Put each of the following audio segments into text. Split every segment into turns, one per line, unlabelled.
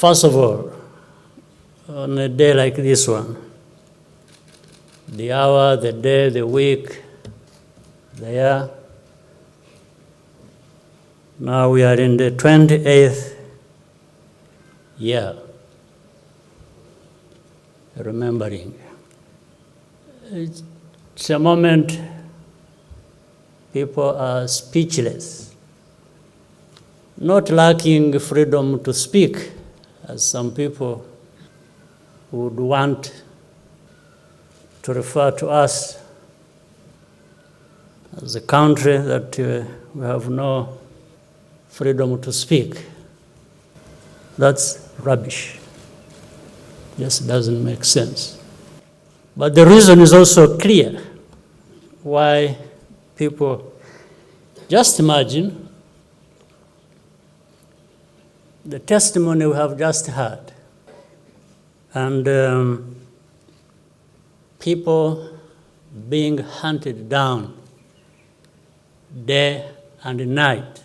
First of all, on a day like this one, the hour, the day, the week, the year, now we are in the 28th year, remembering. It's a moment people are speechless, not lacking freedom to speak, as some people would want to refer to us as a country that we have no freedom to speak. That's rubbish. Just doesn't make sense. But the reason is also clear why people, just imagine the testimony we have just heard, and people being hunted down day and night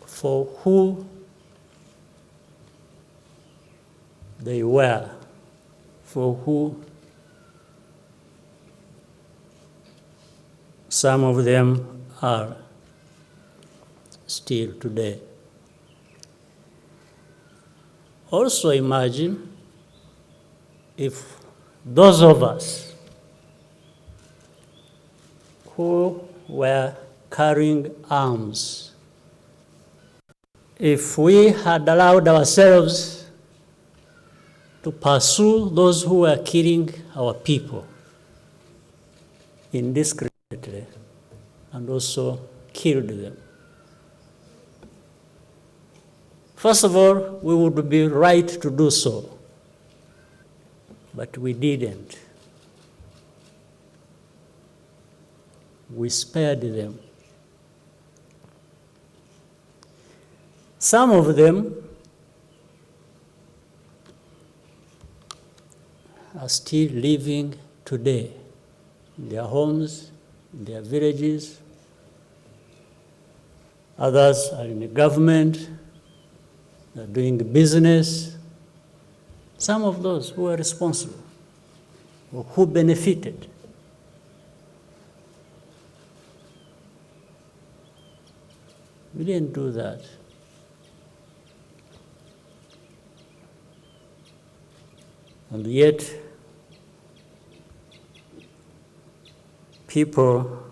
for who they were, for who some of them are still today. Also imagine if those of us who were carrying arms, if we had allowed ourselves to pursue those who were killing our people indiscriminately and also killed them. First of all, we would be right to do so, but we didn't. We spared them. Some of them are still living today in their homes, in their villages. Others are in the government, they're doing business. Some of those who are responsible, or who benefited. We didn't do that. And yet, people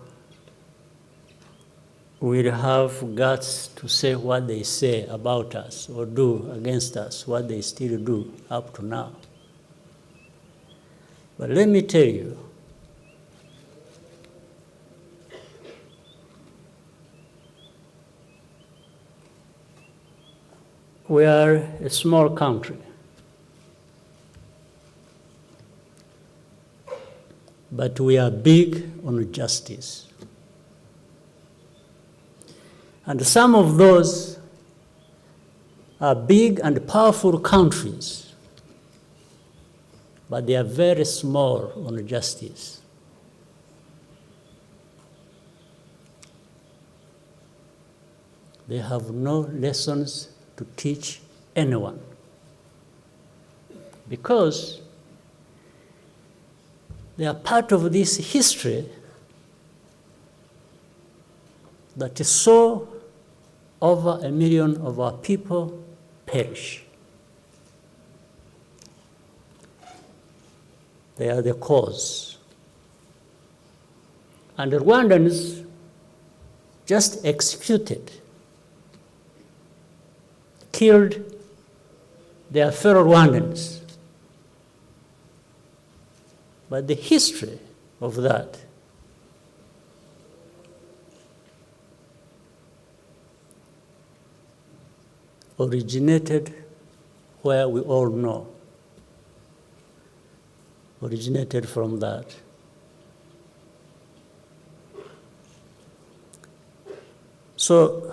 will have guts to say what they say about us or do against us, what they still do up to now. But let me tell you, we are a small country, but we are big on justice. And some of those are big and powerful countries, but they are very small on justice. They have no lessons to teach anyone, because they are part of this history that saw over 1 million of our people perish. They are the cause. And the Rwandans just executed, killed their fellow Rwandans. But the history of that originated where we all know, originated from that. So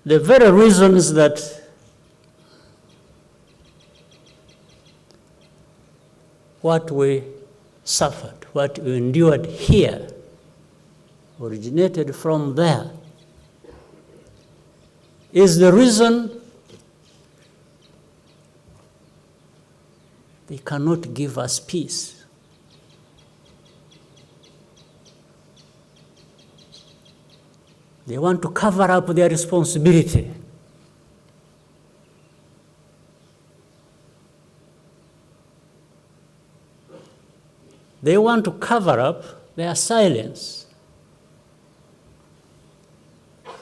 the very reasons that what we suffered, what we endured here, originated from there. is the reason they cannot give us peace. They want to cover up their responsibility. They want to cover up their silence.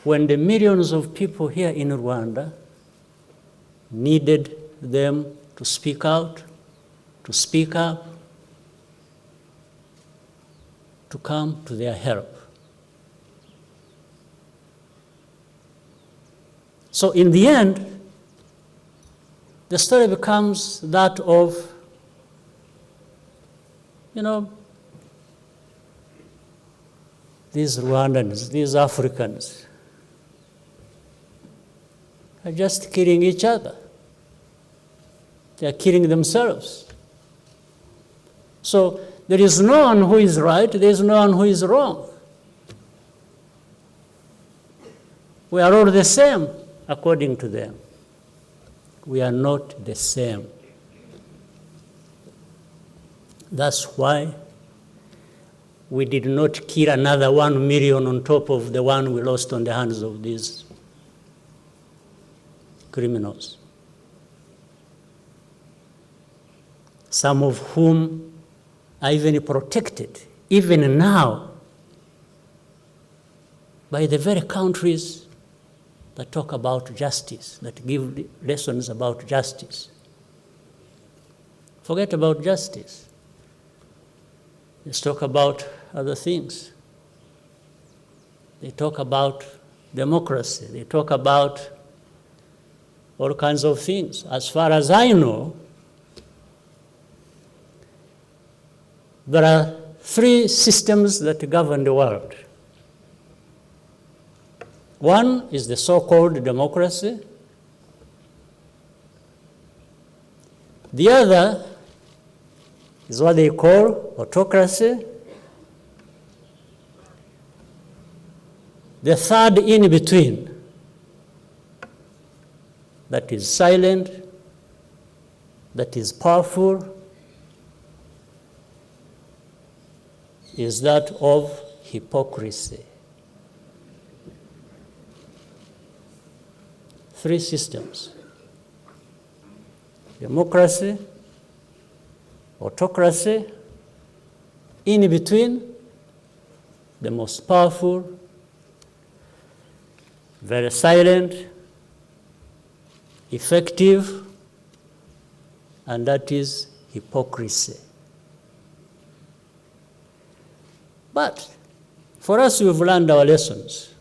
When the millions of people here in Rwanda needed them to speak out, to speak up, to come to their help. So in the end, the story becomes that of, these Rwandans, these Africans, are just killing each other. They are killing themselves. So there is no one who is right, there is no one who is wrong. We are all the same, according to them. We are not the same. That's why we did not kill another 1 million on top of the one we lost on the hands of these criminals, some of whom are even protected, even now, by the very countries that talk about justice, that give lessons about justice. Forget about justice. Let's talk about other things. They talk about democracy. They talk about all kinds of things. As far as I know, there are 3 systems that govern the world. One is the so-called democracy. The other is what they call autocracy. The third in between, that is silent, that is powerful, is that of hypocrisy. 3 systems: democracy, autocracy, in between, the most powerful, very silent, effective, and that is hypocrisy. But for us, we've learned our lessons.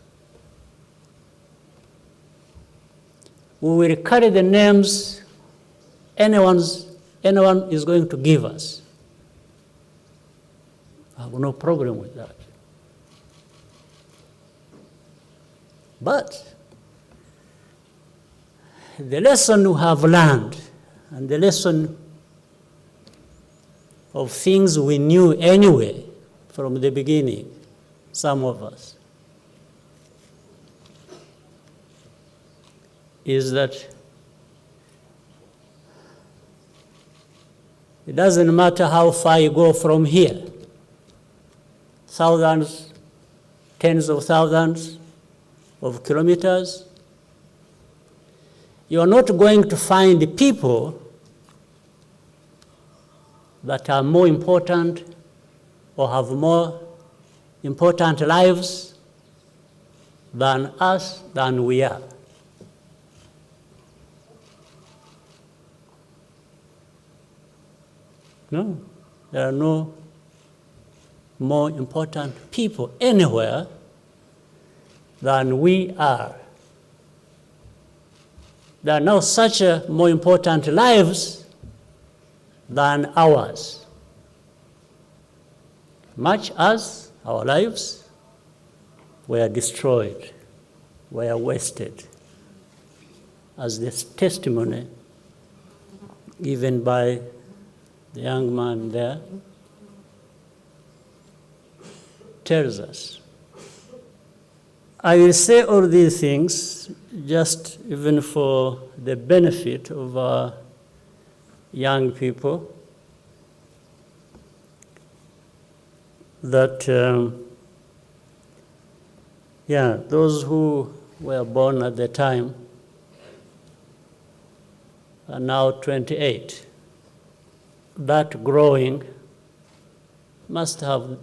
We will carry the names anyone is going to give us. I have no problem with that. But the lesson we have learned, and the lesson of things we knew anyway from the beginning, some of us, is that it doesn't matter how far you go from here, thousands, tens of thousands of kilometers, you are not going to find people that are more important or have more important lives than us, than we are. No, there are no more important people anywhere than we are. There are no such more important lives than ours. Much as our lives were destroyed, were wasted, as this testimony given by the young man there tells us. I will say all these things just even for the benefit of our young people, that, those who were born at the time are now 28. That growing must have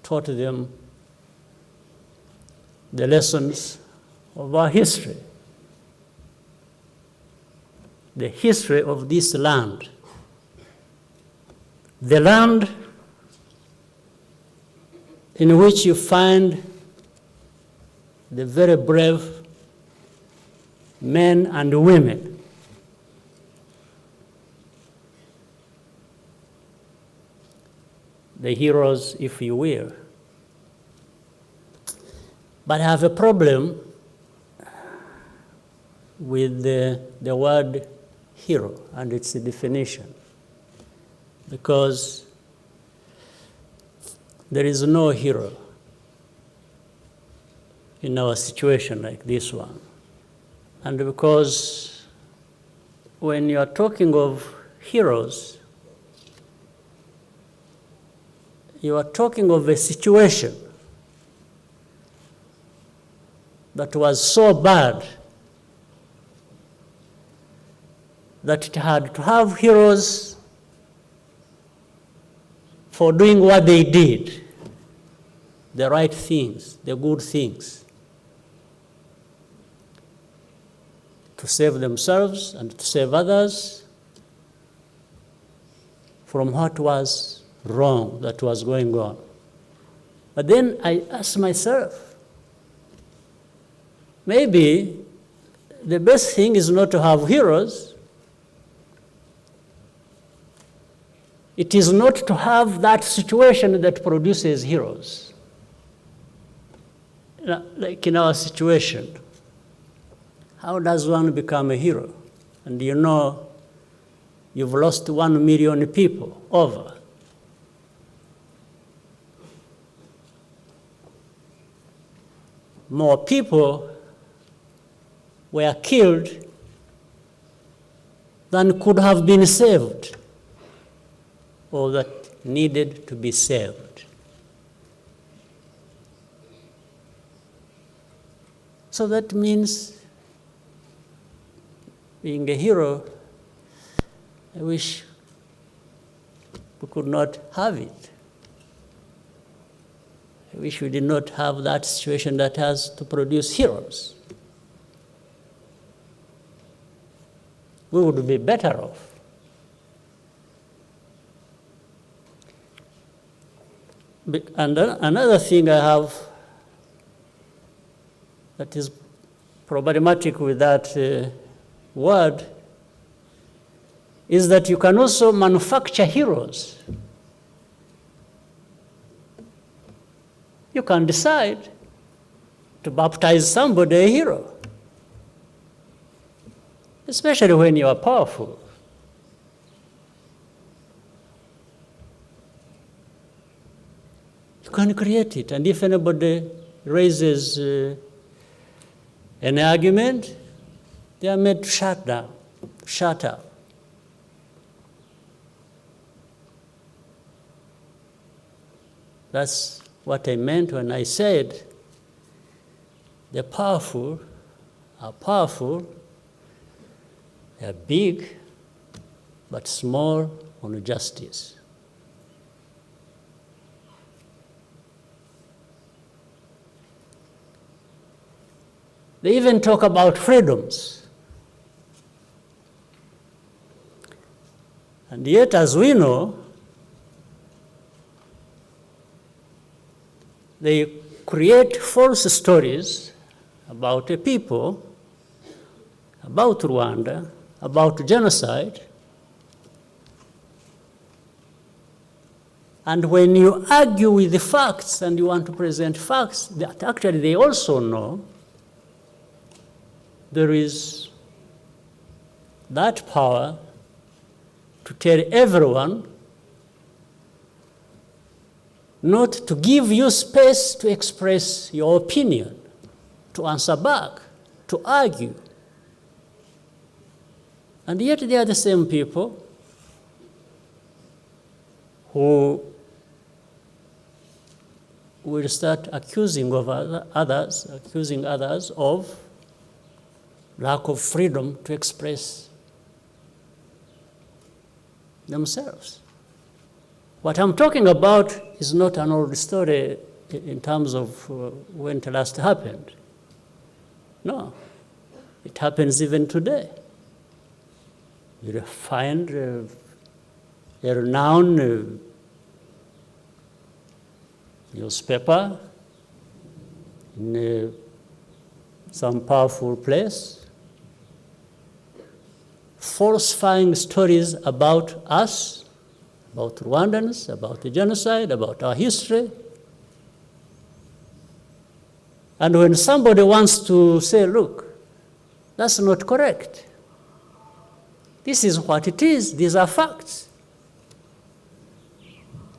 taught them the lessons of our history, the history of this land, the land in which you find the very brave men and women the heroes, if you will. But I have a problem with the word hero and its definition, because there is no hero in our situation like this one. And because when you are talking of heroes, you are talking of a situation that was so bad that it had to have heroes for doing what they did, the right things, the good things, to save themselves and to save others from what was wrong that was going on. But then I asked myself, maybe the best thing is not to have heroes. It is not to have that situation that produces heroes. Like in our situation, how does one become a hero? And you know, you've lost 1 million people over. More people were killed than could have been saved, or that needed to be saved. So that means being a hero, I wish we could not have it. I wish we did not have that situation that has to produce heroes. We would be better off. And another thing I have that is problematic with that word is that you can also manufacture heroes. You can decide to baptize somebody a hero, especially when you are powerful. You can create it, and if anybody raises an argument, they are made to shut up. That's what I meant when I said the powerful are powerful, they are big, but small on justice. They even talk about freedoms. And yet, as we know, they create false stories about a people, about Rwanda, about genocide. And when you argue with the facts and you want to present facts that actually they also know, there is that power to tell everyone not to give you space to express your opinion, to answer back. to argue. And yet they are the same people who will start accusing others of lack of freedom to express themselves. What I'm talking about is not an old story in terms of when it last happened. No, it happens even today. You'll find a renowned newspaper in some powerful place falsifying stories about us, about Rwandans, about the genocide, about our history. And when somebody wants to say, look, that's not correct. This is what it is. These are facts.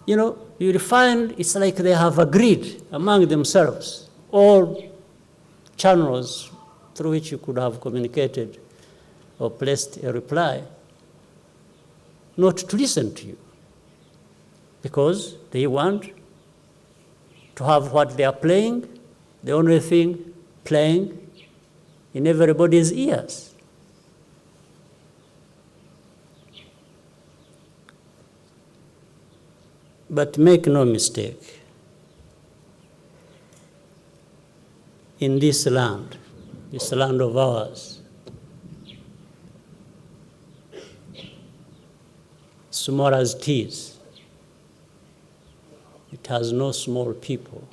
You'll find it's like they have agreed among themselves, all channels through which you could have communicated or placed a reply, not to listen to you, because they want to have what they are playing, the only thing playing in everybody's ears. But make no mistake, in this land of ours, small as it is, it has no small people.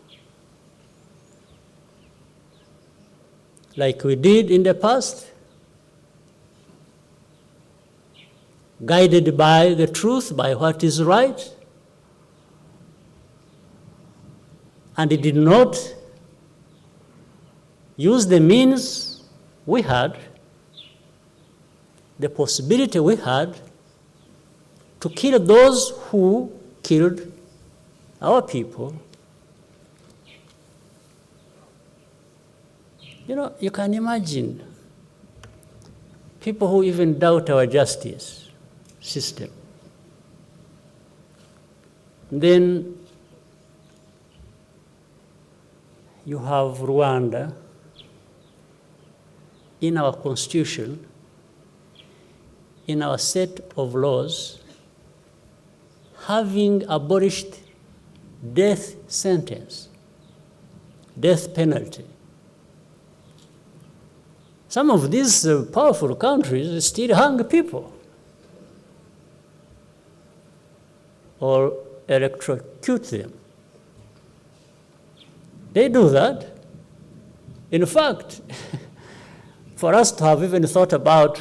Like we did in the past, guided by the truth, by what is right, and it did not use the means we had, the possibility we had, to kill those who killed our people. You can imagine people who even doubt our justice system. Then you have Rwanda in our constitution, in our set of laws, having abolished death sentence, death penalty. Some of these powerful countries still hang people or electrocute them. They do that. In fact, for us to have even thought about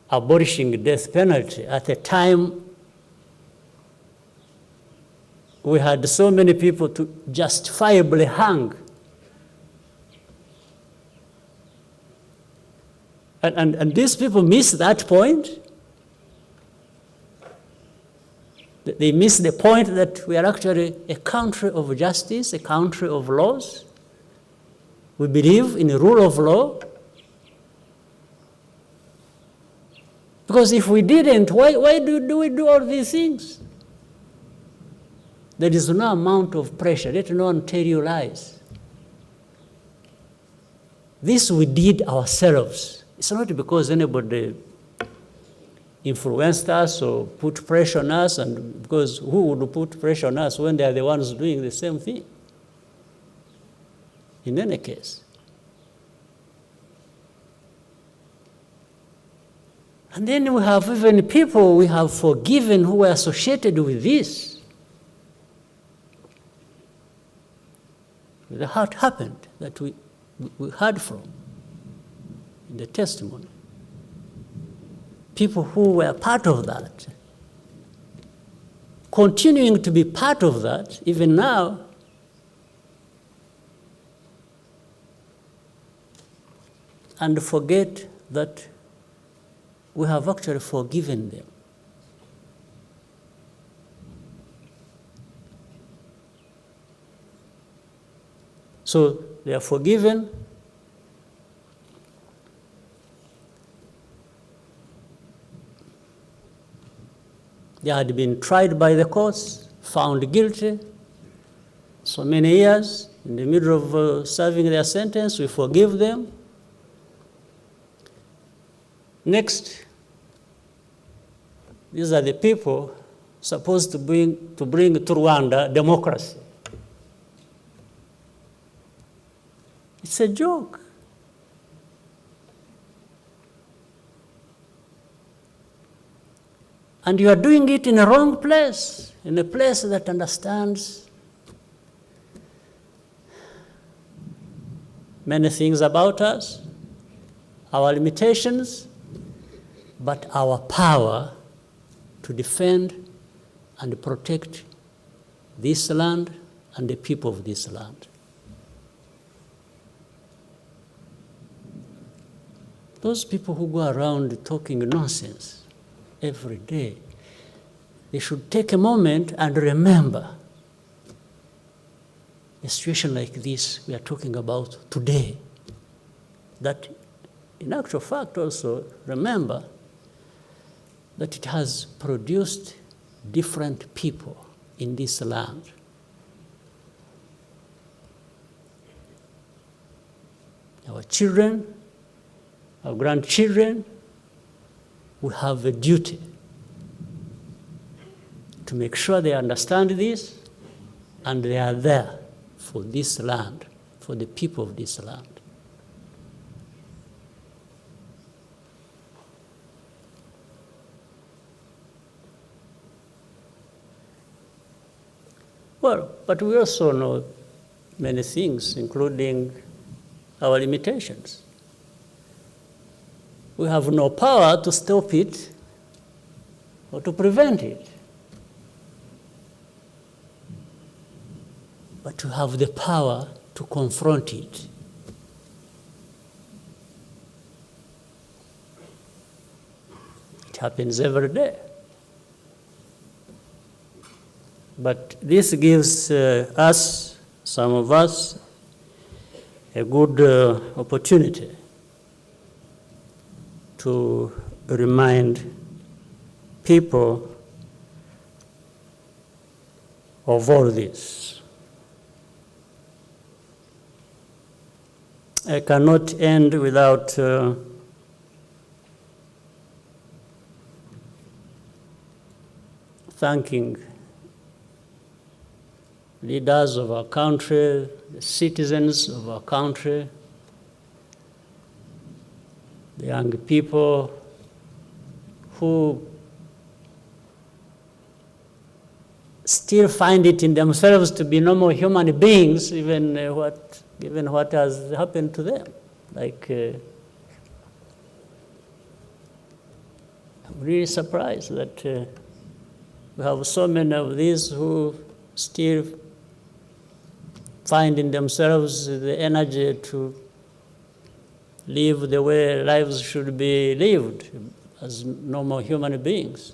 abolishing the death penalty at a time we had so many people to justifiably hang. And these people miss that point. They miss the point that we are actually a country of justice, a country of laws. We believe in the rule of law. Because if we didn't, why do we do all these things? There is no amount of pressure. Let no one tell you lies. This we did ourselves. It's not because anybody influenced us or put pressure on us, and because who would put pressure on us when they are the ones doing the same thing? In any case. And then we have even people we have forgiven who were associated with this. What happened that we heard from in the testimony. People who were part of that, continuing to be part of that, even now, and forget that we have actually forgiven them. So they are forgiven, They had been tried by the courts, found guilty, so many years. In the middle of serving their sentence, we forgive them. Next, these are the people supposed to bring to Rwanda democracy. It's a joke. And you are doing it in a wrong place, in a place that understands many things about us, our limitations, but our power to defend and protect this land and the people of this land. Those people who go around talking nonsense every day, they should take a moment and remember a situation like this we are talking about today. That, in actual fact, also remember that it has produced different people in this land. Our children, our grandchildren, we have a duty to make sure they understand this and they are there for this land, for the people of this land. Well, but we also know many things, including our limitations. We have no power to stop it or to prevent it. But we have the power to confront it. It happens every day. But this gives us, some of us, a good opportunity to remind people of all this. I cannot end without thanking leaders of our country, the citizens of our country, the young people who still find it in themselves to be normal human beings, given what has happened to them. Like, I'm really surprised that we have so many of these who still find in themselves the energy to live the way lives should be lived as normal human beings.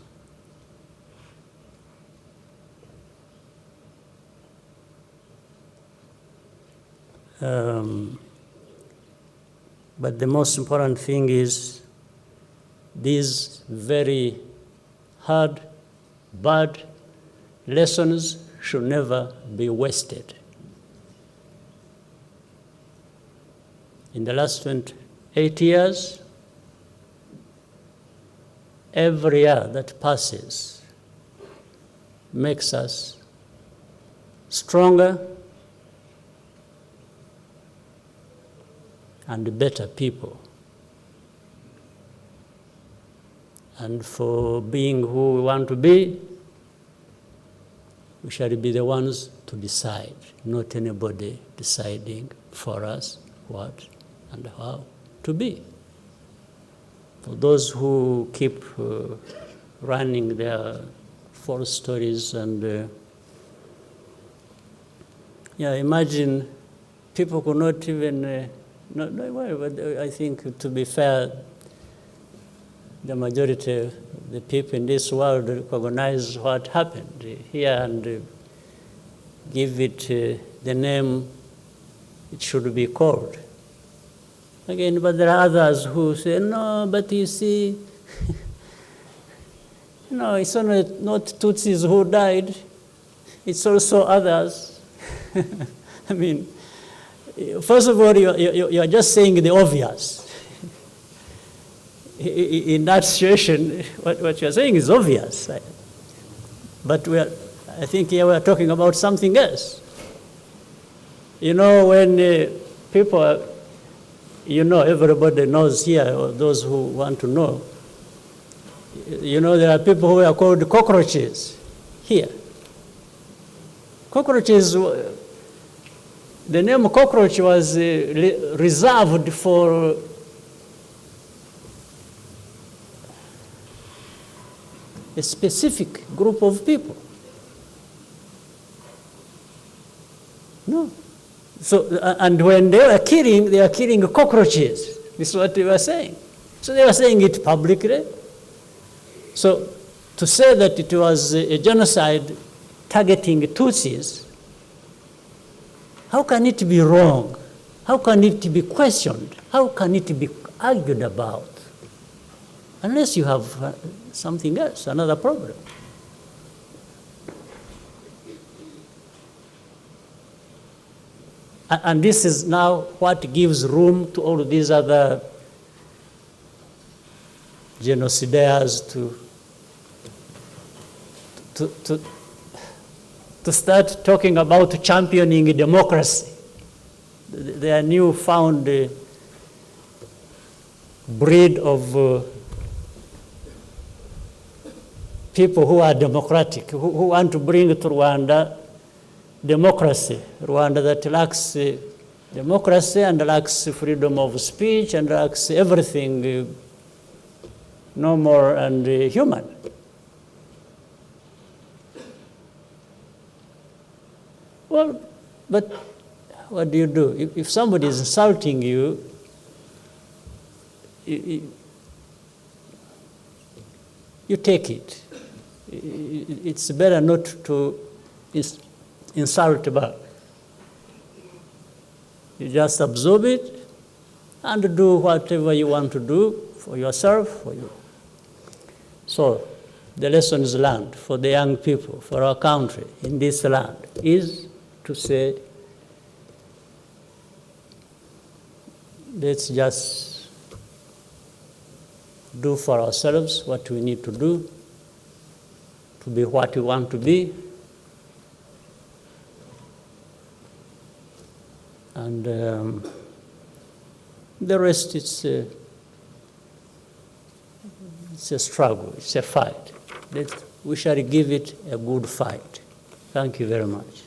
But the most important thing is these very hard, bad lessons should never be wasted. In the last 28 years, every year that passes makes us stronger and better people. And for being who we want to be, we shall be the ones to decide, not anybody deciding for us what and how to be. For those who keep running their false stories and imagine people could not even, I think to be fair, the majority of the people in this world recognize what happened here and give it the name it should be called. Again, but there are others who say, no, but you see, No, it's only not Tutsis who died. It's also others. I mean, first of all, you're just saying the obvious. In that situation, what you're saying is obvious. But I think here we're talking about something else. You know, when people, everybody knows here, or those who want to know, there are people who are called cockroaches here. Cockroaches, the name cockroach was reserved for a specific group of people. No. So, and when they were killing cockroaches. This is what they were saying. So they were saying it publicly. So to say that it was a genocide targeting Tutsis, how can it be wrong? How can it be questioned? How can it be argued about? Unless you have something else, another problem. And this is now what gives room to all these other genocidaires to start talking about championing democracy. Their newfound breed of people who are democratic, who want to bring to Rwanda democracy. Rwanda that lacks democracy and lacks freedom of speech and lacks everything normal and human. Well, but what do? If somebody is insulting you, you take it. It's better not to insult back. You just absorb it and do whatever you want to do for yourself, for you. So the lessons learned for the young people, for our country in this land, is to say, let's just do for ourselves what we need to do to be what we want to be. And the rest, it's a struggle, it's a fight. We shall give it a good fight. Thank you very much.